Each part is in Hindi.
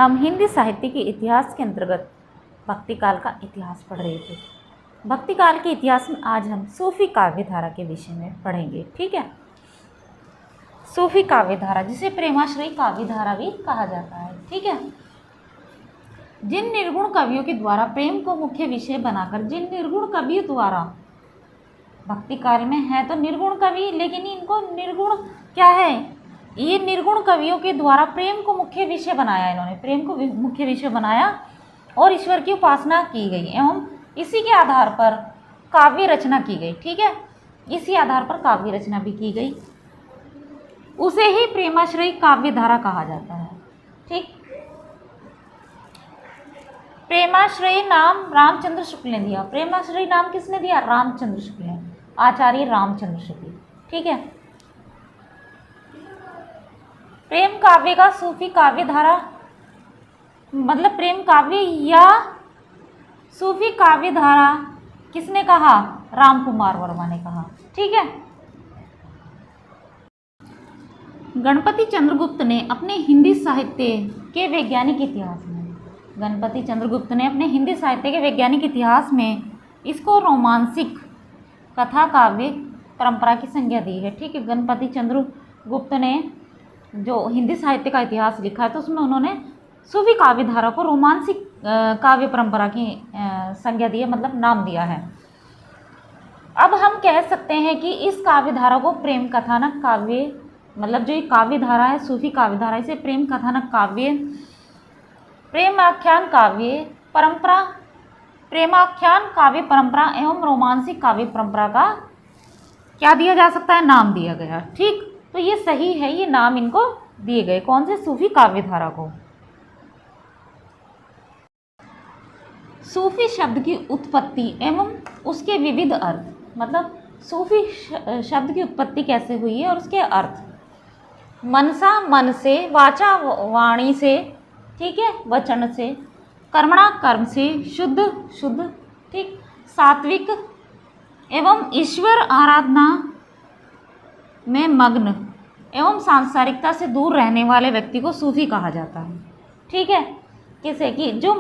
हम हिंदी साहित्य के इतिहास के अंतर्गत भक्ति काल का इतिहास पढ़ रहे थे। भक्ति काल के इतिहास में आज हम सूफी काव्य धारा के विषय में पढ़ेंगे। ठीक है, सूफी काव्य धारा जिसे प्रेमाश्रयी काव्य धारा भी कहा जाता है। ठीक है, जिन निर्गुण कवियों के द्वारा प्रेम को मुख्य विषय बनाकर, जिन निर्गुण कवियों द्वारा, भक्ति काल में है तो निर्गुण कवि, लेकिन इनको निर्गुण क्या है, ये निर्गुण कवियों के द्वारा प्रेम को मुख्य विषय बनाया, इन्होंने प्रेम को मुख्य विषय बनाया और ईश्वर की उपासना की गई एवं इसी के आधार पर काव्य रचना की गई। ठीक है, इसी आधार पर काव्य रचना भी की गई, उसे ही प्रेमाश्रयी काव्य धारा कहा जाता है। ठीक, प्रेमाश्रयी नाम रामचंद्र शुक्ल ने दिया। प्रेमाश्रयी नाम किसने दिया? रामचंद्र शुक्ल ने, आचार्य रामचंद्र शुक्ल। ठीक है, प्रेम काव्य का सूफी काव्य धारा मतलब प्रेम काव्य या सूफी काव्य धारा किसने कहा? राम कुमार वर्मा ने कहा। ठीक है, गणपति चंद्रगुप्त ने अपने हिंदी साहित्य के वैज्ञानिक इतिहास में, गणपति चंद्रगुप्त ने अपने हिंदी साहित्य के वैज्ञानिक इतिहास में इसको रोमांसिक कथा काव्य परंपरा की संज्ञा दी है। ठीक है, गणपति चंद्रगुप्त ने जो हिंदी साहित्य का इतिहास लिखा है तो उसमें उन्होंने सूफी काव्य धारा को रोमांसिक काव्य परंपरा की संज्ञा दी है, मतलब नाम दिया है। अब हम कह सकते हैं कि इस काव्य धारा को प्रेम कथानक काव्य, मतलब जो ये काव्य धारा है सूफी काव्य धारा, इसे प्रेम कथानक काव्य, प्रेमाख्यान काव्य परंपरा, प्रेमाख्यान काव्य परंपरा एवं रोमांसिक काव्य परंपरा का क्या दिया जा सकता है? नाम दिया गया। ठीक, तो ये सही है, ये नाम इनको दिए गए। कौन से? सूफी काव्य धारा को। सूफी शब्द की उत्पत्ति एवं उसके विविध अर्थ, मतलब सूफी शब्द की उत्पत्ति कैसे हुई है और उसके अर्थ। मनसा मन से, वाचा वाणी से, ठीक है, वचन से, कर्मणा कर्म से, शुद्ध शुद्ध, ठीक, सात्विक एवं ईश्वर आराधना में मग्न एवं सांसारिकता से दूर रहने वाले व्यक्ति को सूफी कहा जाता है। ठीक है, किसे? कि जो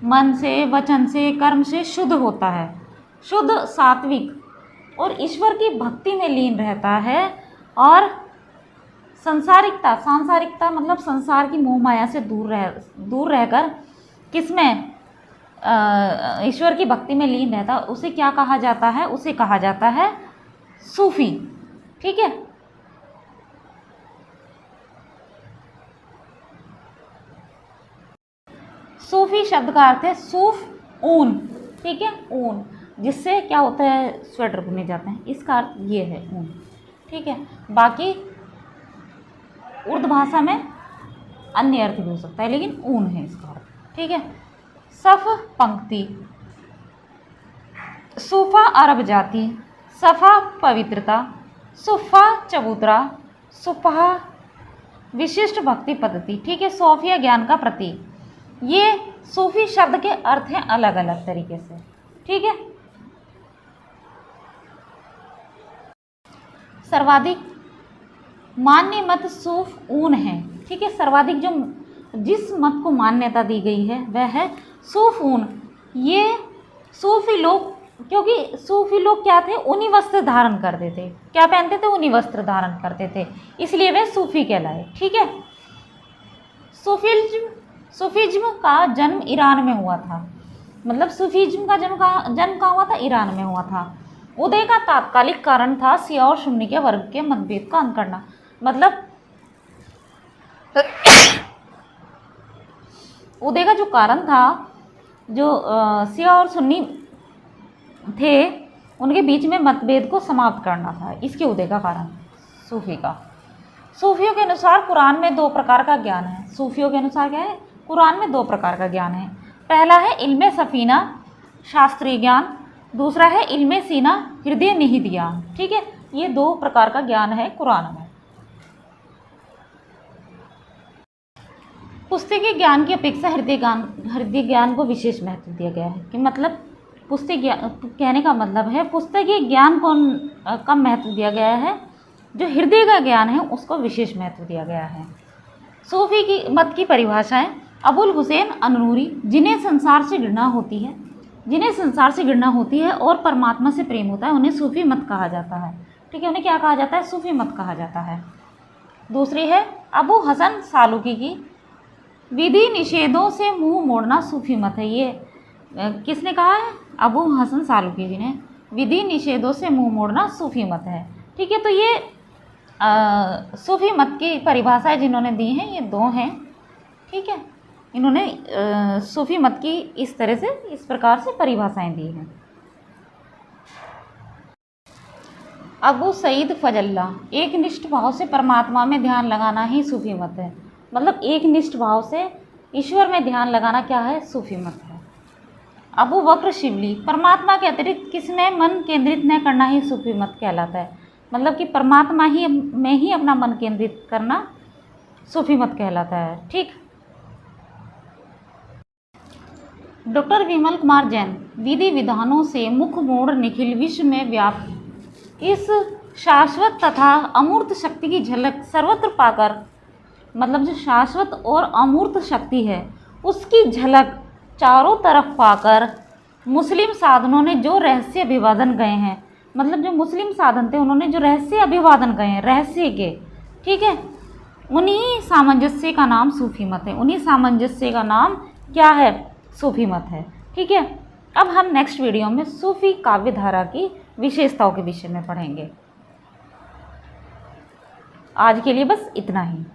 मन से, वचन से, कर्म से शुद्ध होता है, शुद्ध, सात्विक और ईश्वर की भक्ति में लीन रहता है और सांसारिकता मतलब संसार की मोह माया से दूर रहकर किसमें? ईश्वर की भक्ति में लीन रहता है, उसे क्या कहा जाता है? उसे कहा जाता है सूफी। ठीक है, सूफी शब्द का अर्थ है सूफ, ऊन। ठीक है, ऊन, जिससे क्या होता है? स्वेटर बुने जाते हैं, इसका अर्थ ये है, ऊन। ठीक है, बाकी उर्दू भाषा में अन्य अर्थ भी हो सकता है, लेकिन ऊन है इसका अर्थ। ठीक है, सफ पंक्ति, सूफा अरब जाति, सफा पवित्रता, सुफा चबूतरा, सुफा विशिष्ट भक्ति पद्धति। ठीक है, सोफिया ज्ञान का प्रतीक। ये सूफी शब्द के अर्थ हैं अलग अलग तरीके से। ठीक है, सर्वाधिक मान्य मत सूफ ऊन है। ठीक है, सर्वाधिक जो जिस मत को मान्यता दी गई है वह है सूफ ऊन। ये सूफी लोग, क्योंकि सूफी लोग क्या थे? ऊनी वस्त्र धारण करते थे। क्या पहनते थे? ऊनी वस्त्र धारण करते थे, इसलिए वे सूफी कहलाए। ठीक है, सूफीज्म का जन्म ईरान में हुआ था, मतलब सूफीज्म का जन्म कहाँ हुआ था? ईरान में हुआ था। उदय का तात्कालिक कारण था शिया और सुन्नी के वर्ग के मतभेद का अंत करना, मतलब उदय का जो कारण था, जो शिया और सुन्नी थे उनके बीच में मतभेद को समाप्त करना था, इसके उदय का कारण सूफी का। सूफियों के अनुसार कुरान में दो प्रकार का ज्ञान है। सूफियों के अनुसार क्या है? कुरान में दो प्रकार का ज्ञान है। पहला है इल्मे सफीना, शास्त्रीय ज्ञान, दूसरा है इल्मे सीना, हृदय निहित ज्ञान। ठीक है, ये दो प्रकार का ज्ञान है कुरान में। पुस्तकीय ज्ञान की अपेक्षा हृदय ज्ञान को विशेष महत्व दिया गया है। कि मतलब पुस्तक ज्ञान कहने का मतलब है पुस्तकीय ज्ञान को कम महत्व दिया गया है, जो हृदय का ज्ञान है उसको विशेष महत्व दिया गया है। सूफी की मत की परिभाषाएं। अबुल हुसैन अनूरी, जिन्हें संसार से घृणा होती है, जिन्हें संसार से घृणा होती है और परमात्मा से प्रेम होता है, उन्हें सूफी मत कहा जाता है। ठीक है, उन्हें क्या कहा जाता है? सूफी मत कहा जाता है। दूसरी है अबू हसन सालुकी की, विधि निषेधों से मुंह मोड़ना सूफी मत है। ये किसने कहा है? अबू हसन सालुकी जी ने। विधि निषेधों से मुंह मोड़ना सूफी मत है। ठीक है, तो ये सूफी मत की परिभाषाएं जिन्होंने दी हैं ये दो हैं। ठीक है, इन्होंने सूफी मत की इस तरह से, इस प्रकार से परिभाषाएं दी हैं। अबू सईद फजल्ला, एक निष्ठ भाव से परमात्मा में ध्यान लगाना ही सूफी मत है। मतलब एक निष्ठ भाव से ईश्वर में ध्यान लगाना क्या है? सूफी मत है। अबू बकर शिबली, परमात्मा के अतिरिक्त किसमें मन केंद्रित न करना ही सूफी मत कहलाता है। मतलब कि परमात्मा ही में ही अपना मन केंद्रित करना सूफी मत कहलाता है। ठीक। डॉक्टर विमल कुमार जैन, विधि विधानों से मुख मोड़ निखिल विश्व में व्याप्त इस शाश्वत तथा अमूर्त शक्ति की झलक सर्वत्र पाकर, मतलब जो शाश्वत और अमूर्त शक्ति है उसकी झलक चारों तरफ पाकर मुस्लिम साधनों ने जो रहस्य अभिवादन गए हैं, मतलब जो मुस्लिम साधन थे उन्होंने जो रहस्य अभिवादन गए हैं रहस्य के, ठीक है, उन्हीं सामंजस्य का नाम सूफी मत है। उन्हीं सामंजस्य का नाम क्या है? सूफी मत है। ठीक है, अब हम नेक्स्ट वीडियो में सूफी काव्य धारा की विशेषताओं के विषय में पढ़ेंगे। आज के लिए बस इतना ही।